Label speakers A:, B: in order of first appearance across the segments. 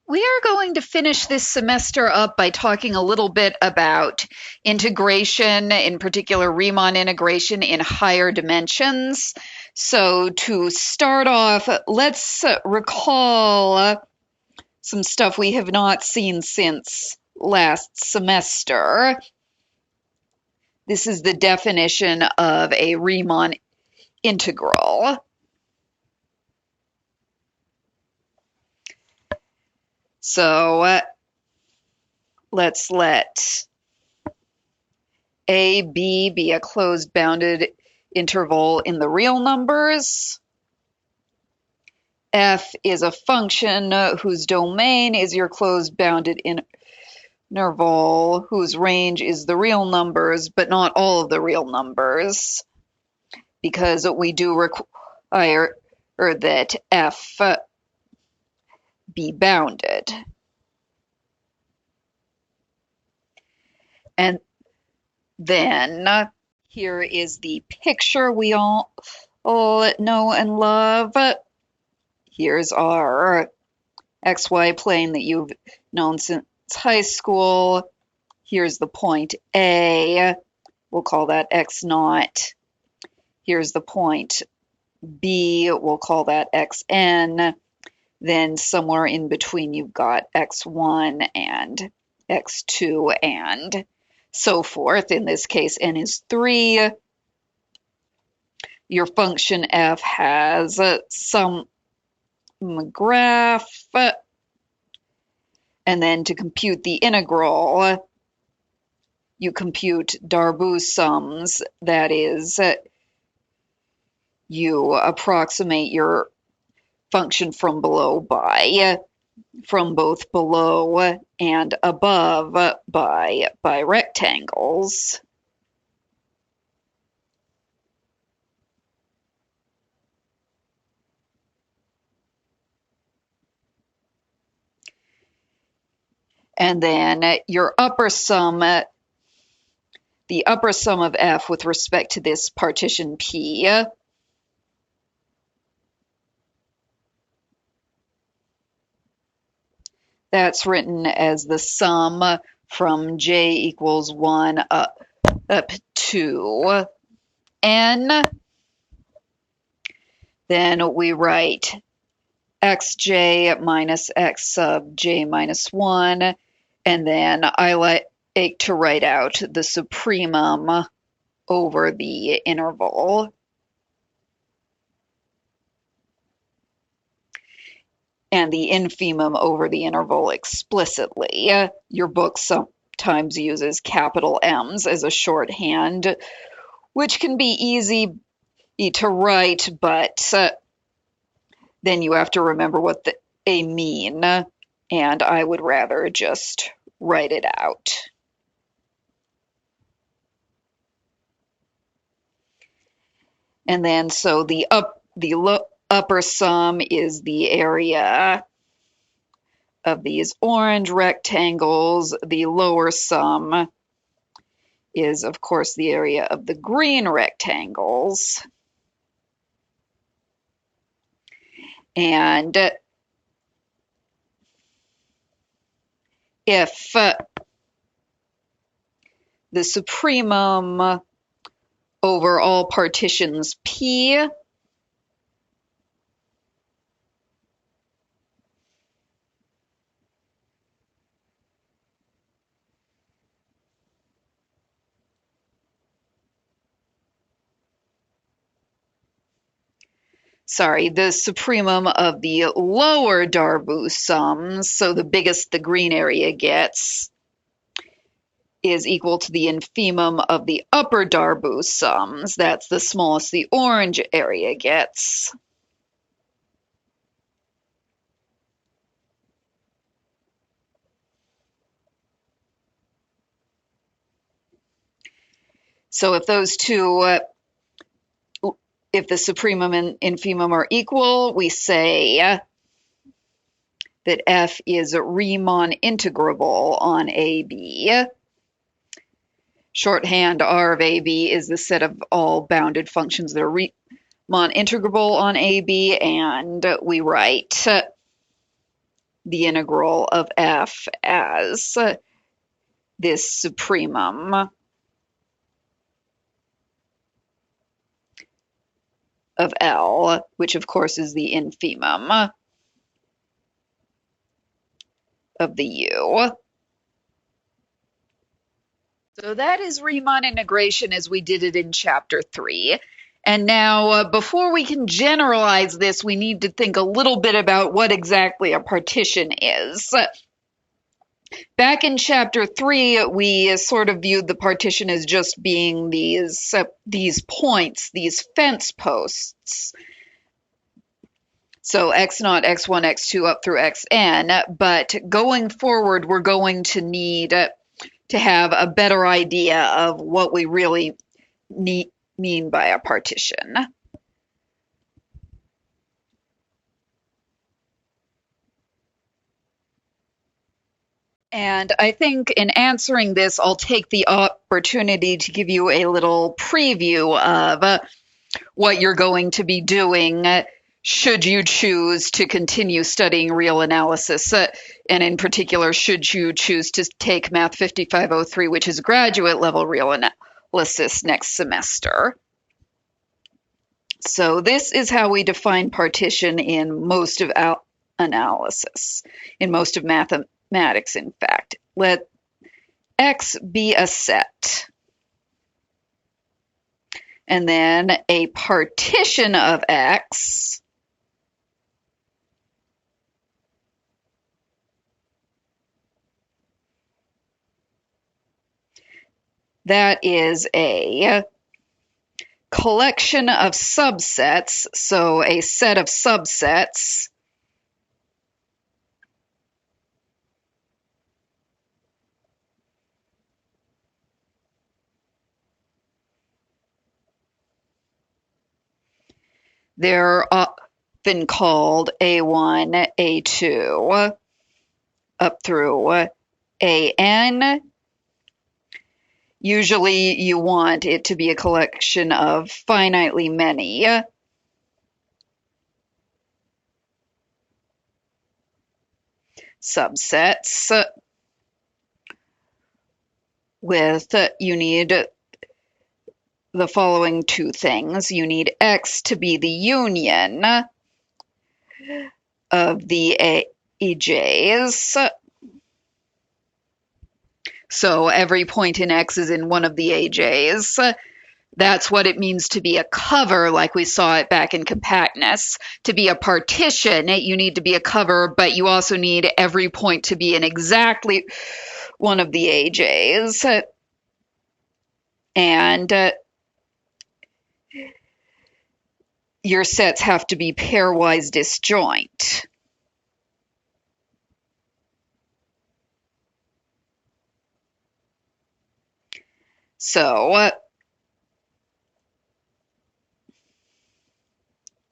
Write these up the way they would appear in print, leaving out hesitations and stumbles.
A: We are going to finish this semester up by talking a little bit about integration, in particular Riemann integration in higher dimensions. So to start off, let's recall some stuff we have not seen since last semester. This is the definition of a Riemann integral. So let's let a, b be a closed bounded interval in the real numbers. F is a function whose domain is your closed bounded interval, whose range is the real numbers, but not all of the real numbers, because we do require that F be bounded. And then here is the picture we all know and love. Here's our XY plane that you've known since high school. Here's the point A. We'll call that X naught. Here's the point B. We'll call that XN. Then somewhere in between you've got X1 and X2 and so forth. In this case, n is 3. Your function f has some graph. And then to compute the integral, you compute Darboux sums. That is, you approximate your function from below from both below and above by rectangles. And then your upper sum, the upper sum of f with respect to this partition P, that's written as the sum from j equals 1 up to n. Then we write xj minus x sub j minus 1. And then I like to write out the supremum over the interval. And the infimum over the interval explicitly. Your book sometimes uses capital M's as a shorthand, which can be easy to write, but then you have to remember what they mean, and I would rather just write it out. And then so the upper sum is the area of these orange rectangles. The lower sum is, of course, the area of the green rectangles. And if the supremum over all partitions P the supremum of the lower Darboux sums, so the biggest the green area gets, is equal to the infimum of the upper Darboux sums. That's the smallest the orange area gets. So if those two if the supremum and infimum are equal, we say that f is Riemann integrable on AB. Shorthand R of AB is the set of all bounded functions that are Riemann integrable on AB, and we write the integral of f as this supremum of L, which of course is the infimum of the U. So that is Riemann integration as we did it in chapter 3. And now, before we can generalize this, we need to think a little bit about what exactly a partition is. Back in chapter 3, we sort of viewed the partition as just being these points, these fence posts. So x0, x1, x2 up through xn. But going forward, we're going to need to have a better idea of what we really mean by a partition. And I think in answering this, I'll take the opportunity to give you a little preview of what you're going to be doing should you choose to continue studying real analysis, and in particular, should you choose to take Math 5503, which is graduate level real analysis next semester. So this is how we define partition in most of analysis, in most of mathematics, in fact. Let X be a set. And then a partition of X that is a collection of subsets, so a set of subsets they're often called A1, A2, up through AN. Usually you want it to be a collection of finitely many subsets with, you need the following two things. You need X to be the union of the AJs. So every point in X is in one of the AJs. That's what it means to be a cover, like we saw it back in compactness. To be a partition, you need to be a cover, but you also need every point to be in exactly one of the AJs. And your sets have to be pairwise disjoint. So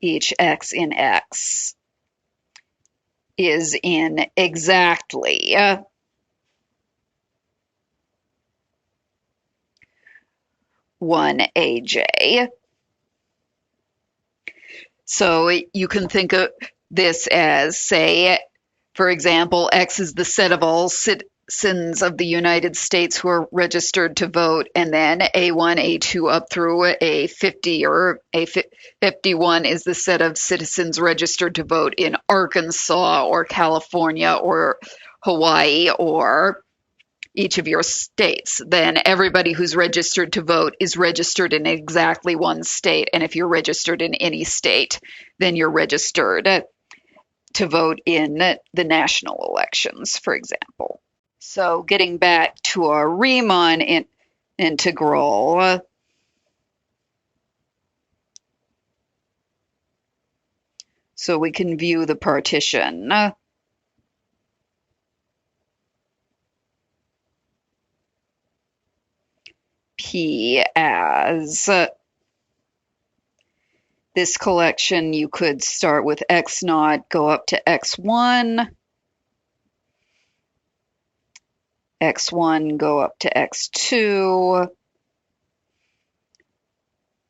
A: each X in X is in exactly one AJ. So you can think of this as, say, for example, X is the set of all citizens of the United States who are registered to vote, and then A1, A2 up through A50 or A51 is the set of citizens registered to vote in Arkansas or California or Hawaii or each of your states. Then everybody who's registered to vote is registered in exactly one state. And if you're registered in any state, then you're registered to vote in the national elections, for example. So getting back to our Riemann integral, so we can view the partition. P as this collection. You could start with x0, go up to x1, x1, go up to x2,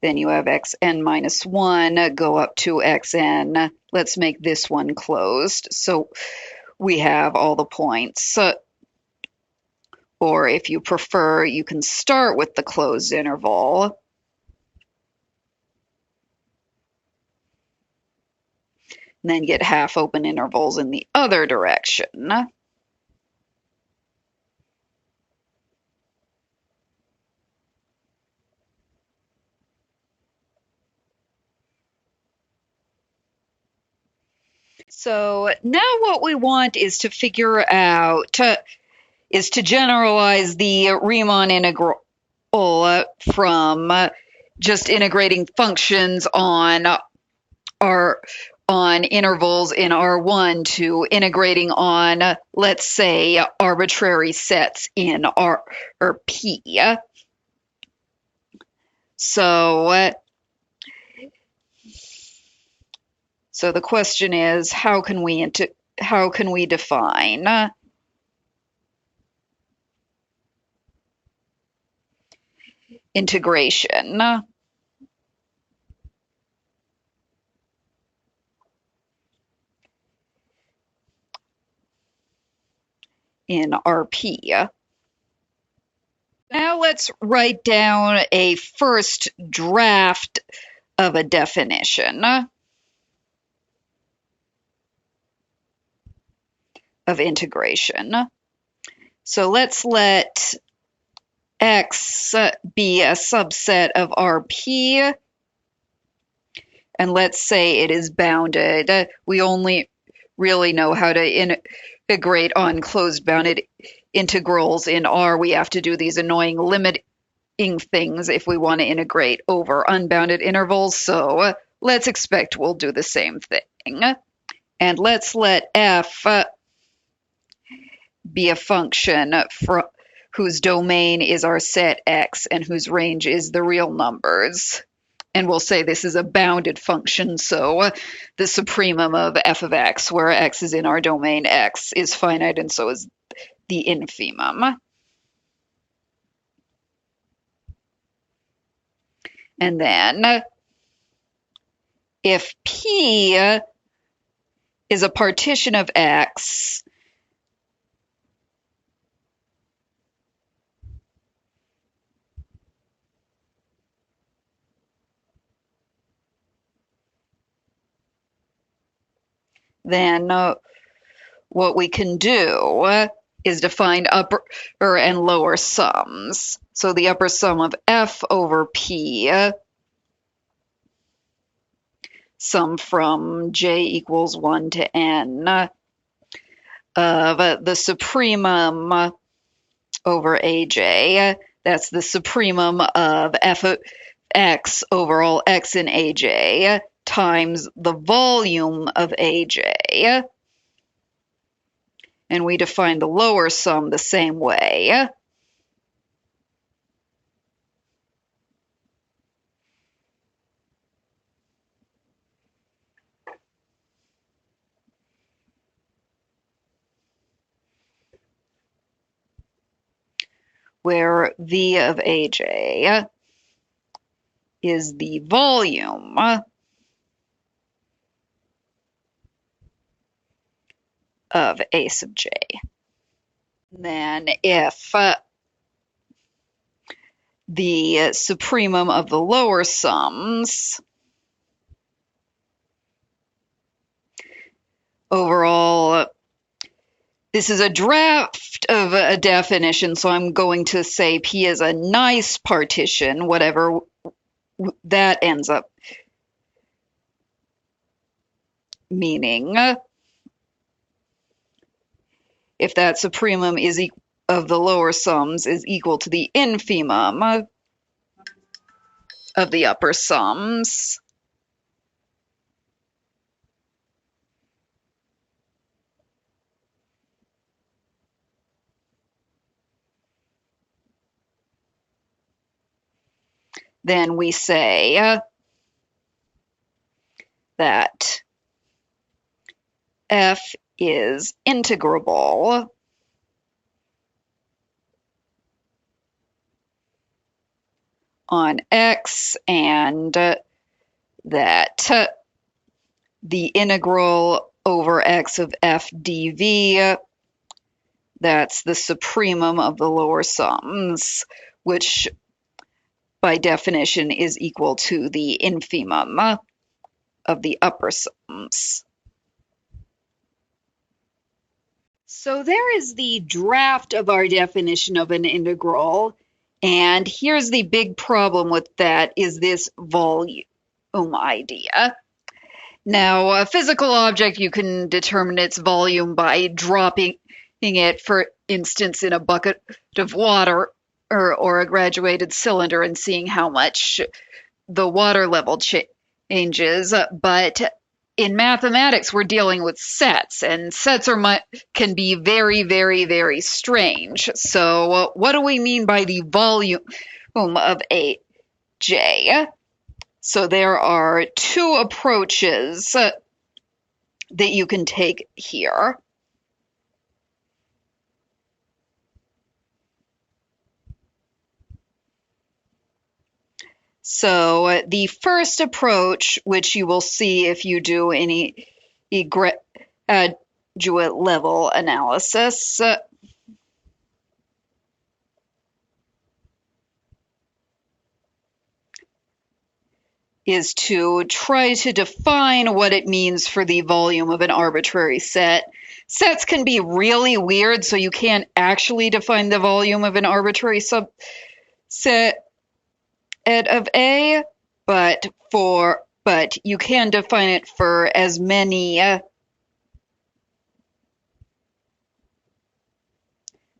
A: then you have xn minus 1, go up to xn. Let's make this one closed. So we have all the points. Or if you prefer, you can start with the closed interval. And then get half open intervals in the other direction. So now what we want is to figure out, is to generalize the Riemann integral from just integrating functions on intervals in R1 to integrating on, let's say, arbitrary sets in R or P. So the question is, how can we define integration in RP? Now let's write down a first draft of a definition of integration. So let's let X be a subset of RP, and let's say it is bounded. We only really know how to integrate on closed bounded integrals in R. We have to do these annoying limiting things if we want to integrate over unbounded intervals. So let's expect we'll do the same thing. And let's let F be a function whose domain is our set X and whose range is the real numbers. And we'll say this is a bounded function, so the supremum of f of x, where x is in our domain X, is finite, and so is the infimum. And then if P is a partition of X, then what we can do is define upper and lower sums. So the upper sum of f over p, sum from j equals 1 to n, of the supremum over aj, that's the supremum of f of x over all x in aj, times the volume of aj. And we define the lower sum the same way. Where V of aj is the volume of A sub j. Then if the supremum of the lower sums overall, this is a draft of a definition, so I'm going to say P is a nice partition, whatever that ends up meaning. If that supremum is of the lower sums is equal to the infimum of the upper sums, then we say that f is integrable on x, and that the integral over x of f dv. That's the supremum of the lower sums, which by definition is equal to the infimum of the upper sums. So there is the draft of our definition of an integral, and here's the big problem with that is this volume idea. Now, a physical object, you can determine its volume by dropping it, for instance, in a bucket of water or a graduated cylinder and seeing how much the water level changes. But in mathematics, we're dealing with sets, and sets can be very, very, very strange. So what do we mean by the volume of AJ? So there are two approaches that you can take here. So the first approach, which you will see if you do any graduate level analysis, is to try to define what it means for the volume of an arbitrary set. Sets can be really weird, so you can't actually define the volume of an arbitrary subset of A, but you can define it for as many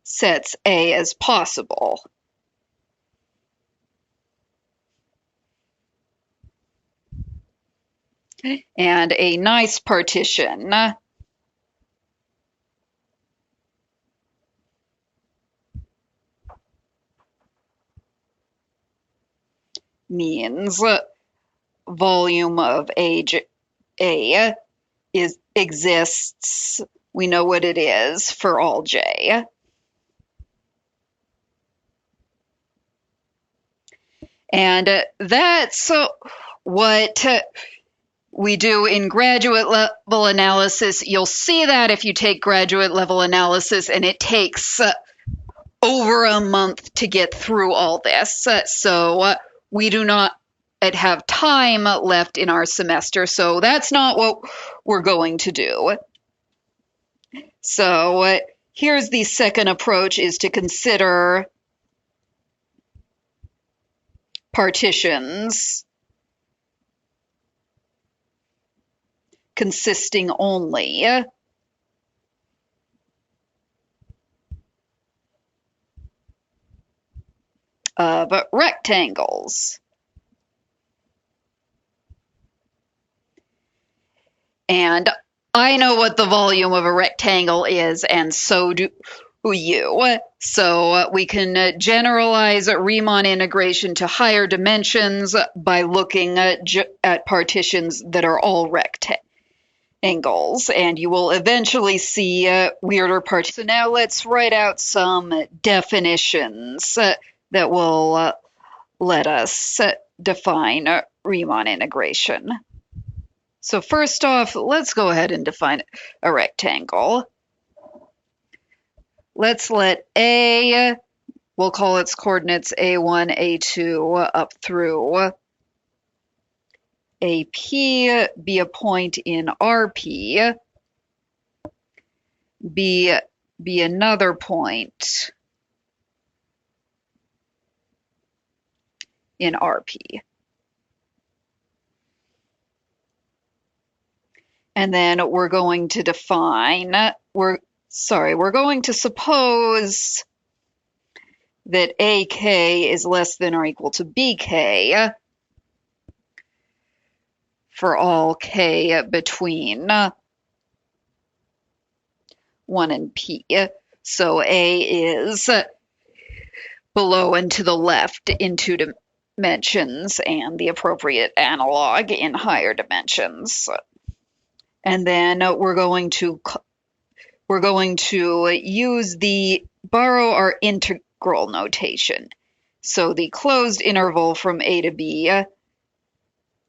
A: sets A as possible. And a nice partition means volume of A exists, we know what it is, for all J. And that's what we do in graduate level analysis. You'll see that if you take graduate level analysis, and it takes over a month to get through all this. So we do not have time left in our semester, so that's not what we're going to do. So here's the second approach, is to consider partitions consisting only of rectangles. And I know what the volume of a rectangle is, and so do you. So we can generalize Riemann integration to higher dimensions by looking at partitions that are all rectangles, and you will eventually see weirder partitions. So now let's write out some definitions that will let us define Riemann integration. So first off, let's go ahead and define a rectangle. Let's let A, we'll call its coordinates A1, A2, up through AP, be a point in RP, be another point in RP. And then we're going to define, we're going to suppose that AK is less than or equal to BK for all K between 1 and P. So A is below and to the left in 2 dimensions, and the appropriate analog in higher dimensions. And then we're going to borrow our integral notation. So the closed interval from A to B,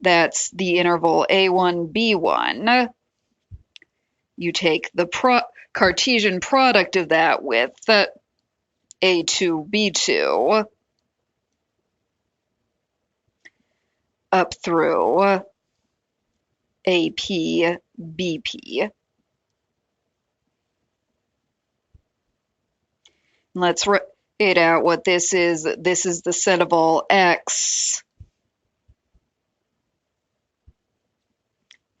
A: that's the interval A1, B1, you take the Cartesian product of that with A2, B2 up through AP, BP. Let's write out what this is. This is the set of all X,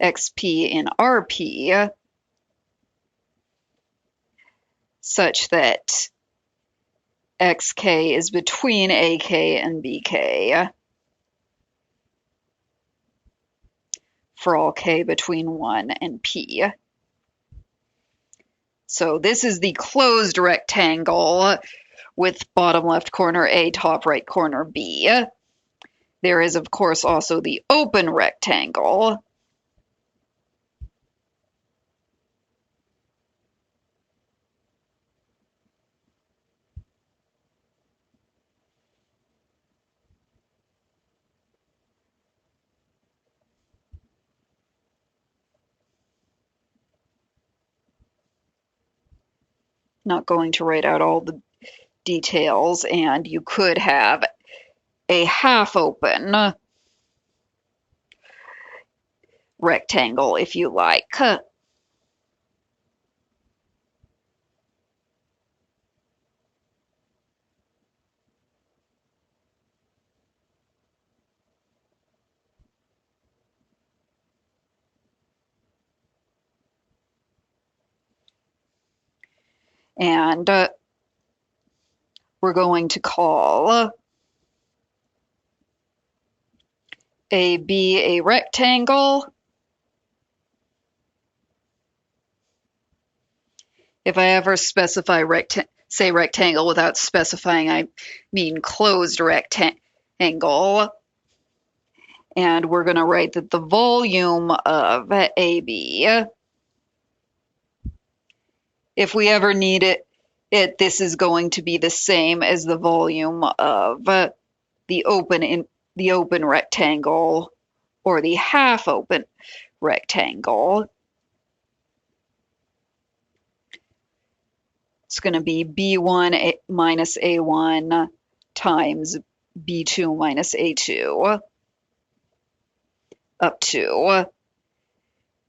A: XP in RP, such that XK is between AK and BK for all K between 1 and P. So this is the closed rectangle with bottom left corner A, top right corner B. There is, of course, also the open rectangle. Not going to write out all the details, and you could have a half open rectangle if you like. And we're going to call AB a rectangle. If I ever specify say rectangle without specifying, I mean closed rectangle. And we're going to write that the volume of AB, if we ever need it, this is going to be the same as the volume of the open rectangle or the half open rectangle. It's going to be B1 minus A1 times B2 minus A2 up to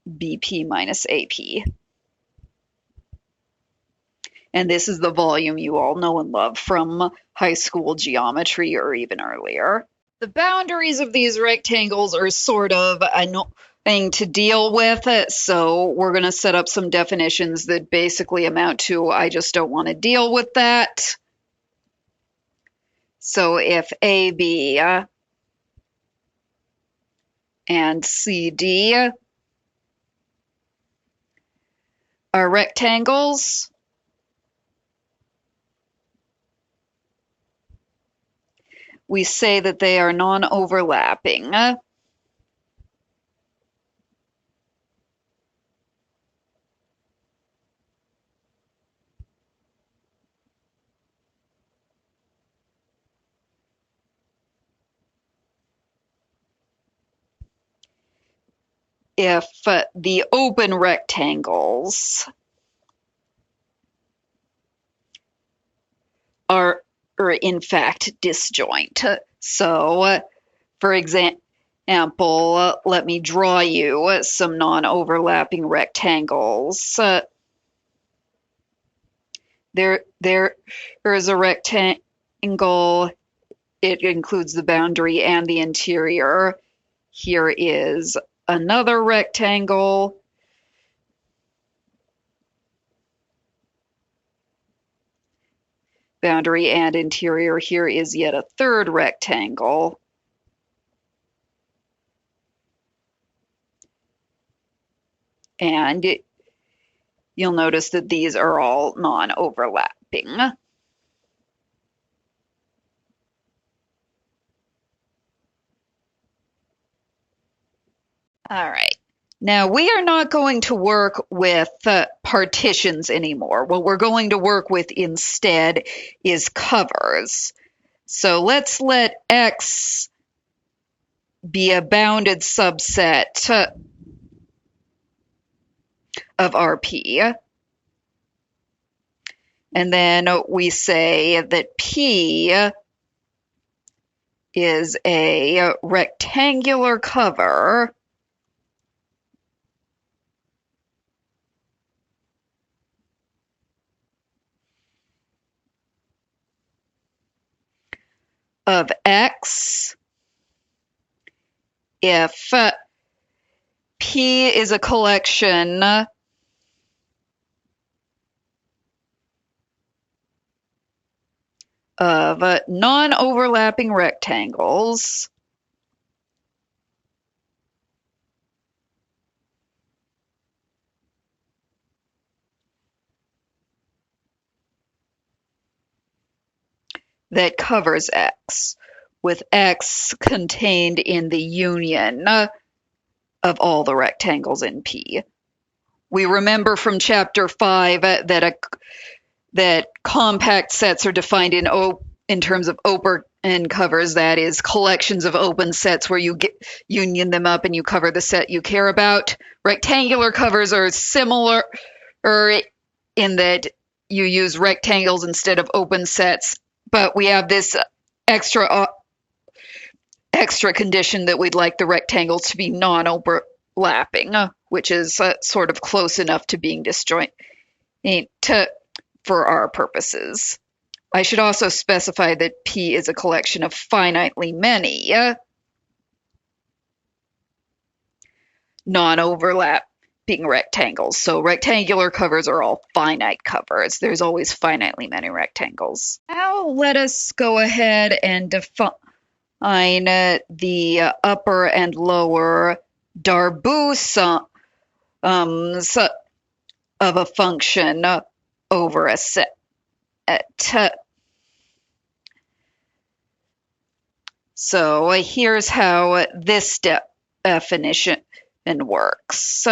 A: BP minus AP. And this is the volume you all know and love from high school geometry or even earlier. The boundaries of these rectangles are sort of annoying to deal with, so we're going to set up some definitions that basically amount to I just don't want to deal with that. So if AB and CD are rectangles, we say that they are non-overlapping. If the open rectangles are in fact disjoint. So, for example, let me draw you some non-overlapping rectangles. There is a rectangle. It includes the boundary and the interior. Here is another rectangle. Boundary and interior. Here is yet a third rectangle. And you'll notice that these are all non-overlapping. All right. Now, we are not going to work with partitions anymore. What we're going to work with instead is covers. So let's let X be a bounded subset of RP. And then we say that P is a rectangular cover of X if P is a collection of non-overlapping rectangles that covers X, with X contained in the union of all the rectangles in P. We remember from chapter 5 that compact sets are defined in terms of open covers, that is, collections of open sets where you union them up and you cover the set you care about. Rectangular covers are similar in that you use rectangles instead of open sets, but we have this extra condition that we'd like the rectangles to be non-overlapping, which is sort of close enough to being disjoint for our purposes. I should also specify that P is a collection of finitely many non-overlapping rectangles. So rectangular covers are all finite covers. There's always finitely many rectangles. Now let us go ahead and define the upper and lower Darboux sums of a function over a set. So here's how this definition works.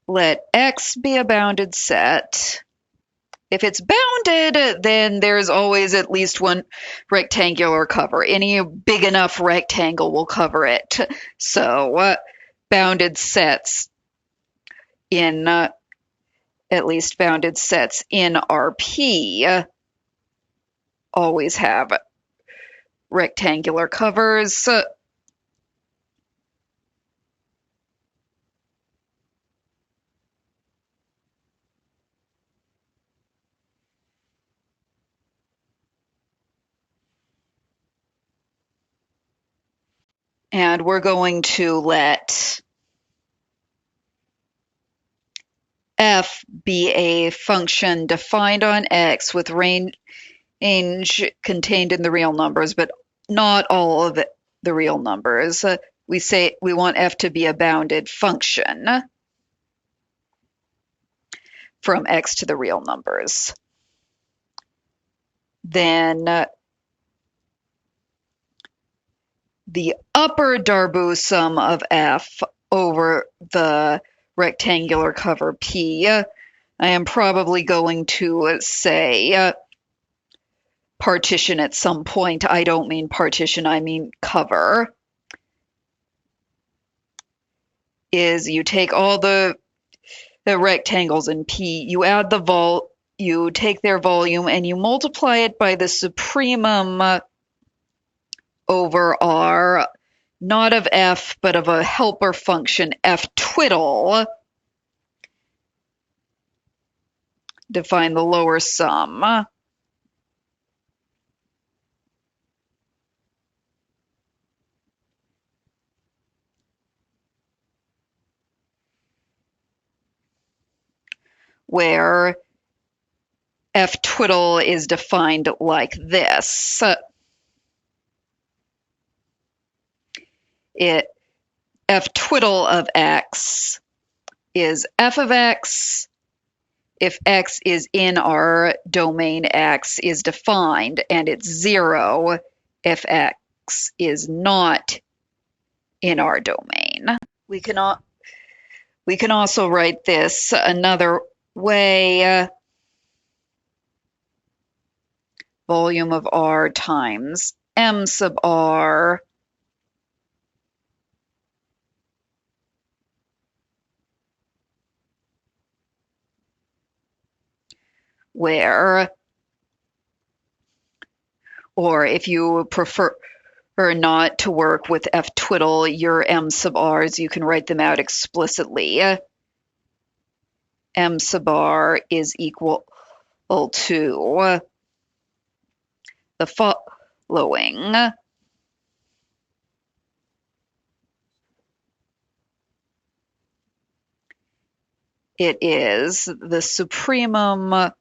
A: Let X be a bounded set. If it's bounded, then there's always at least one rectangular cover. Any big enough rectangle will cover it. So bounded sets in at least bounded sets in RP always have rectangular covers. And we're going to let f be a function defined on X with range contained in the real numbers, but not all of the real numbers. We say we want f to be a bounded function from X to the real numbers. Then the upper Darboux sum of f over the rectangular cover P, I am probably going to say partition at some point. I don't mean partition, I mean cover. Is you take all the rectangles in P, you add you take their volume and you multiply it by the supremum over R, not of f, but of a helper function f twiddle. Define the lower sum. Where f twiddle is defined like this. F twiddle of X is f of X if X is in our domain X is defined, and it's 0 if X is not in our domain. We can also write this another way. Volume of R times M sub R where, or if you prefer not to work with F twiddle your M sub r's, you can write them out explicitly. M sub r is equal to the following. It is the supremum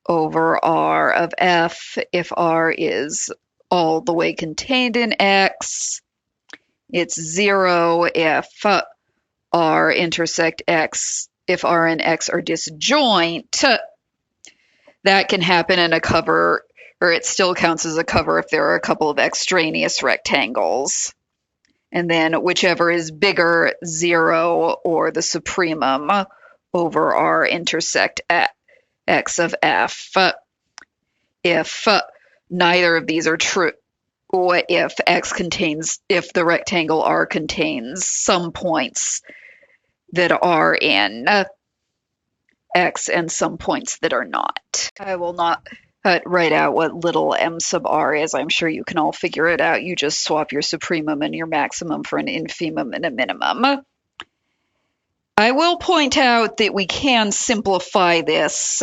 A: over R of F if R is all the way contained in X. It's 0 if R intersect X, if R and X are disjoint. That can happen in a cover, or it still counts as a cover if there are a couple of extraneous rectangles. And then whichever is bigger, 0 or the supremum over R intersect X of F. If neither of these are true, or if if the rectangle R contains some points that are in X and some points that are not. I will not write out what little m sub r is. I'm sure you can all figure it out. You just swap your supremum and your maximum for an infimum and a minimum. I will point out that we can simplify this.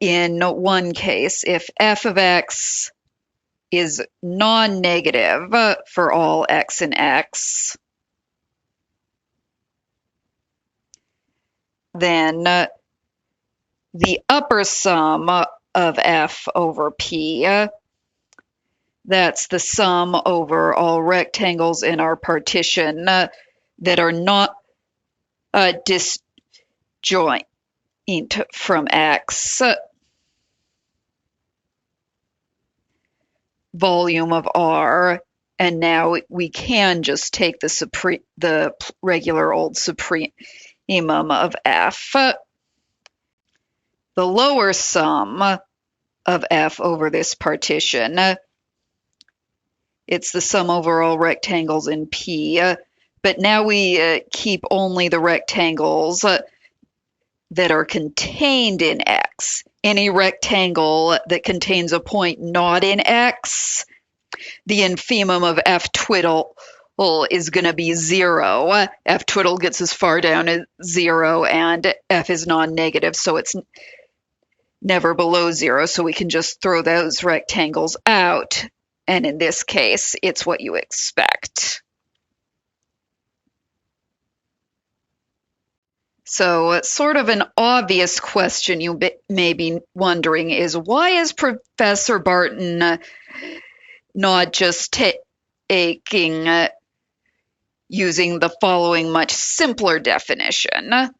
A: In one case, if f of x is non-negative for all x in X, then the upper sum of f over p, that's the sum over all rectangles in our partition that are not disjoint from X, volume of R, and now we can just take the regular old supremum of F. The lower sum of F over this partition, it's the sum over all rectangles in P, but now we keep only the rectangles that are contained in X. Any rectangle that contains a point not in X, the infimum of F twiddle is going to be 0. F twiddle gets as far down as 0, and F is non-negative, so it's never below 0, so we can just throw those rectangles out, and in this case, it's what you expect. So sort of an obvious question you may be wondering is, why is Professor Barton not just taking using the following much simpler definition?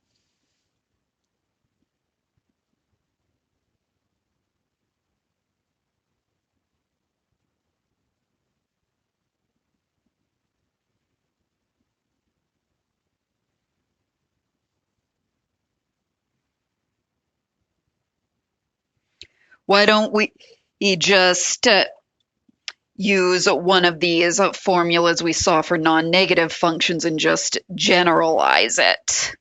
A: Why don't we just use one of these formulas we saw for non-negative functions and just generalize it?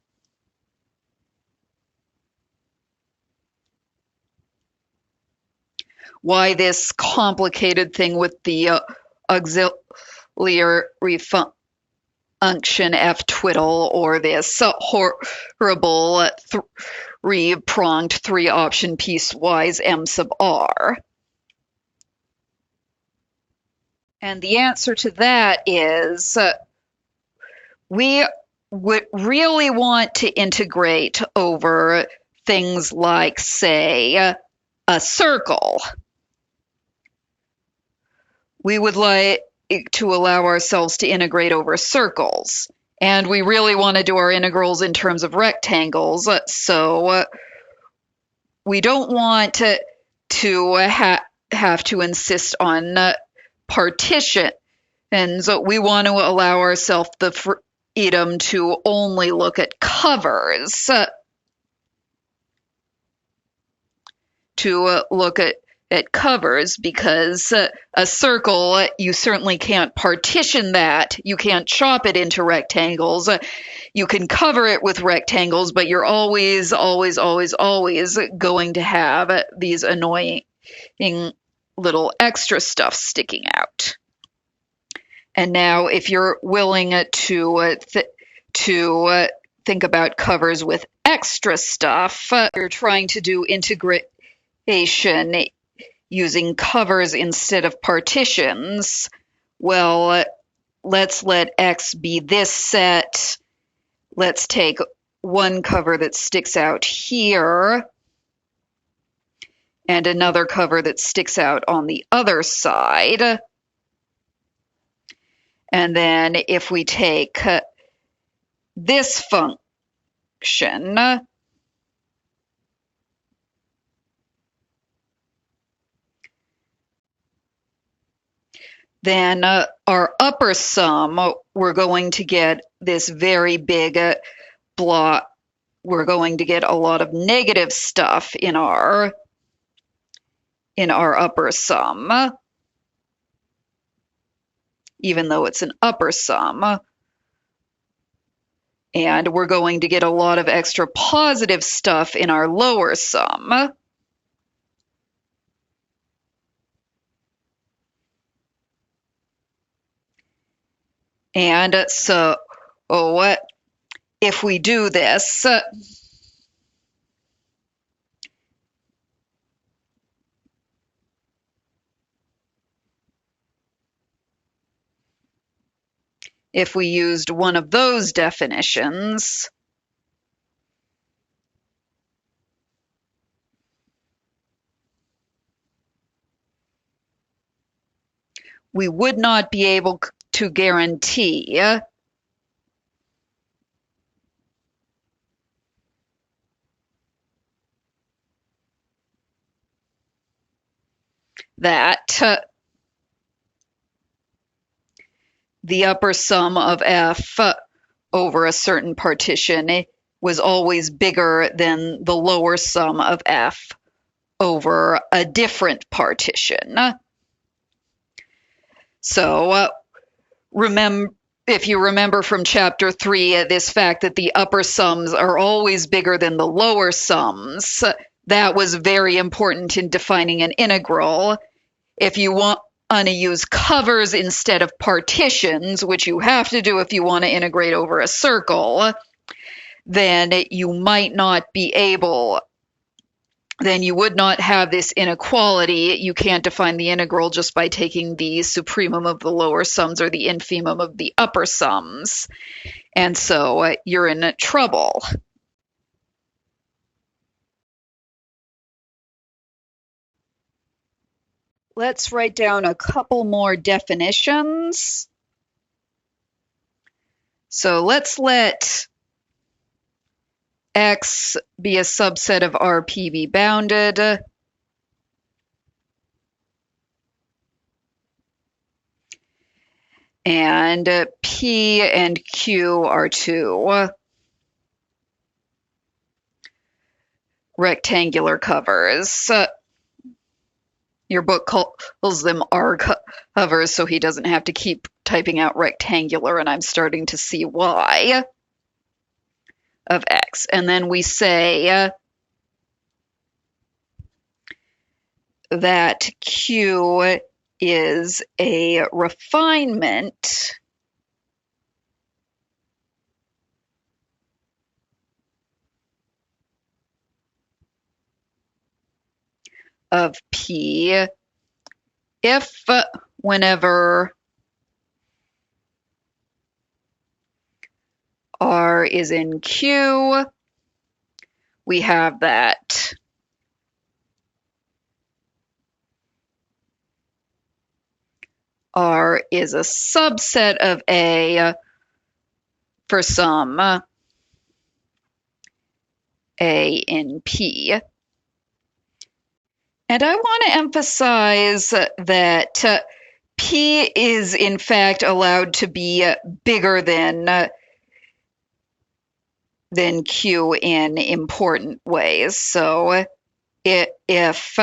A: Why this complicated thing with the auxiliary function f twiddle, or this horrible three-pronged three-option piecewise m sub r? And the answer to that is we would really want to integrate over things like, say, a circle. We would like to allow ourselves to integrate over circles. And we really want to do our integrals in terms of rectangles. So we don't want to have to insist on partition. And so we want to allow ourselves the freedom to only look at covers, to look at at covers, because a circle, you certainly can't partition that. You can't chop it into rectangles. You can cover it with rectangles, but you're always, always, always, always going to have these annoying little extra stuff sticking out. And now, if you're willing to think about covers with extra stuff, you're trying to do integration using covers instead of partitions. Well, let's let X be this set. Let's take one cover that sticks out here and another cover that sticks out on the other side. And then if we take this function, then our upper sum, we're going to get this very big block. We're going to get a lot of negative stuff in our upper sum, even though it's an upper sum. And we're going to get a lot of extra positive stuff in our lower sum. And so, if we do this, if we used one of those definitions, we would not be able to guarantee that the upper sum of f over a certain partition was always bigger than the lower sum of f over a different partition. So if you remember from chapter 3, this fact that the upper sums are always bigger than the lower sums, that was very important in defining an integral. If you want to use covers instead of partitions, which you have to do if you want to integrate over a circle, then you might not be able, then you would not have this inequality. You can't define the integral just by taking the supremum of the lower sums or the infimum of the upper sums. And so you're in trouble. Let's write down a couple more definitions. So let's let X be a subset of RP bounded. And P and Q are two rectangular covers. Your book calls them R covers, so he doesn't have to keep typing out rectangular, and I'm starting to see why, of X. And then we say that Q is a refinement of P if whenever R is in Q, we have that R is a subset of A for some A in P. And I want to emphasize that P is in fact allowed to be bigger than Q in important ways. So if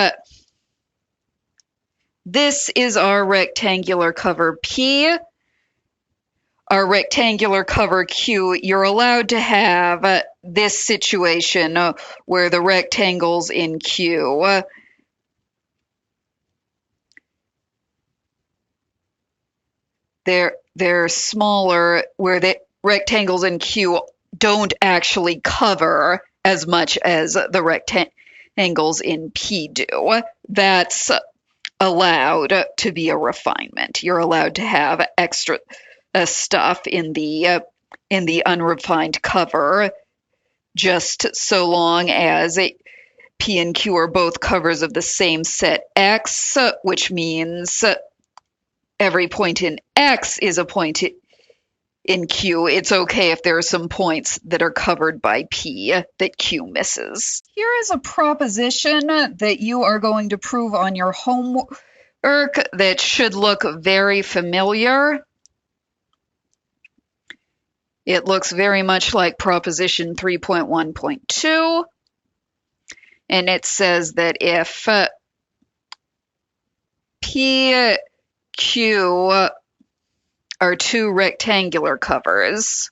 A: this is our rectangular cover P. Our rectangular cover Q, you're allowed to have this situation where the rectangles in Q they're smaller, where the rectangles in Q don't actually cover as much as the rectangles in P do. That's allowed to be a refinement. You're allowed to have extra stuff in the unrefined cover, just so long as P and Q are both covers of the same set X, which means every point in X is a point in Q. It's okay if there are some points that are covered by P that Q misses. Here is a proposition that you are going to prove on your homework that should look very familiar. It looks very much like Proposition 3.1.2, and it says that if P, Q are two rectangular covers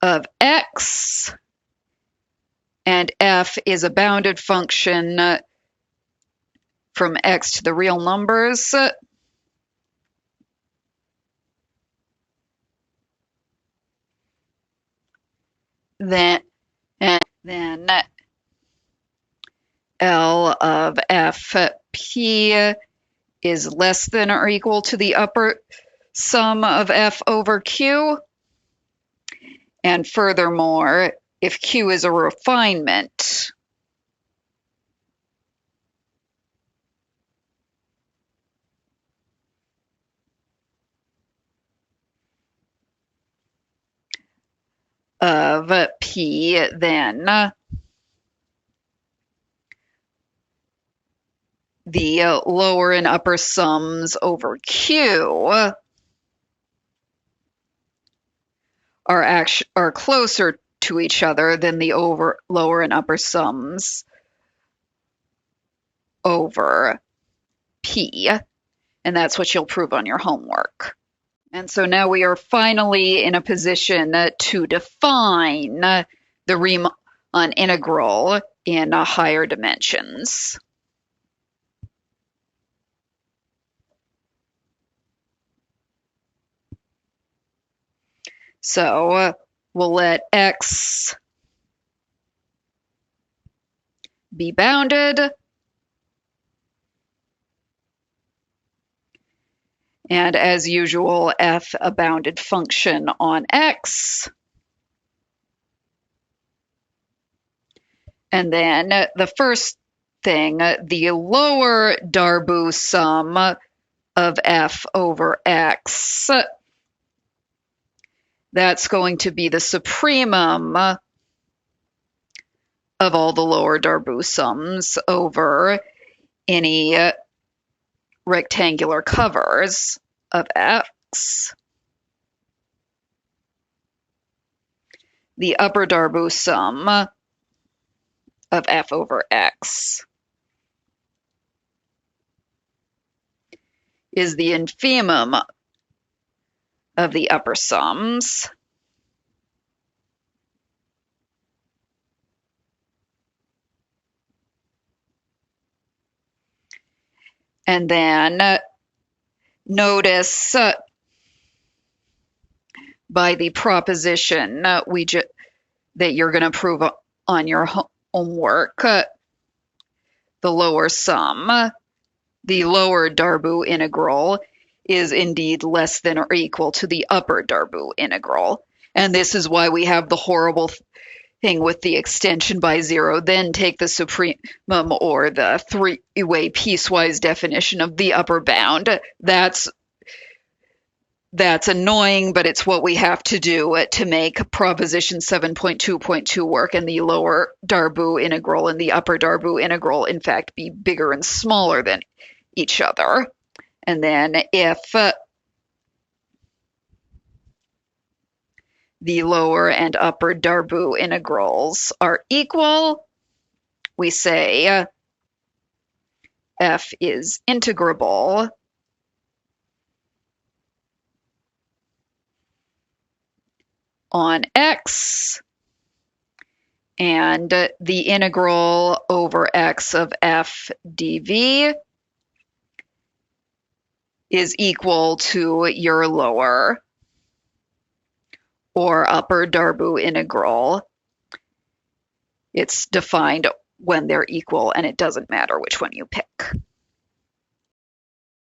A: of X, and F is a bounded function from X to the real numbers, then L of Fp is less than or equal to the upper sum of F over Q. And furthermore, if Q is a refinement, of P, then the lower and upper sums over Q are closer to each other than the lower and upper sums over P. And that's what you'll prove on your homework. And so now we are finally in a position to define the Riemann integral in higher dimensions. So we'll let X be bounded, and as usual, F a bounded function on X. And then the first thing, the lower Darboux sum of F over X, that's going to be the supremum of all the lower Darboux sums over any rectangular covers of X. The upper Darboux sum of F over X is the infimum of the upper sums. And then notice by the proposition that you're going to prove on your homework, the lower sum, the lower Darboux integral, is indeed less than or equal to the upper Darboux integral. And this is why we have the horrible thing with the extension by zero. Then take the supremum or the three-way piecewise definition of the upper bound. That's annoying, but it's what we have to do to make proposition 7.2.2 work, and the lower Darboux integral and the upper Darboux integral, in fact, be bigger and smaller than each other. And then if the lower and upper Darboux integrals are equal, we say f is integrable on x, and the integral over x of f dv is equal to your lower or upper Darboux integral. It's defined when they're equal, and it doesn't matter which one you pick.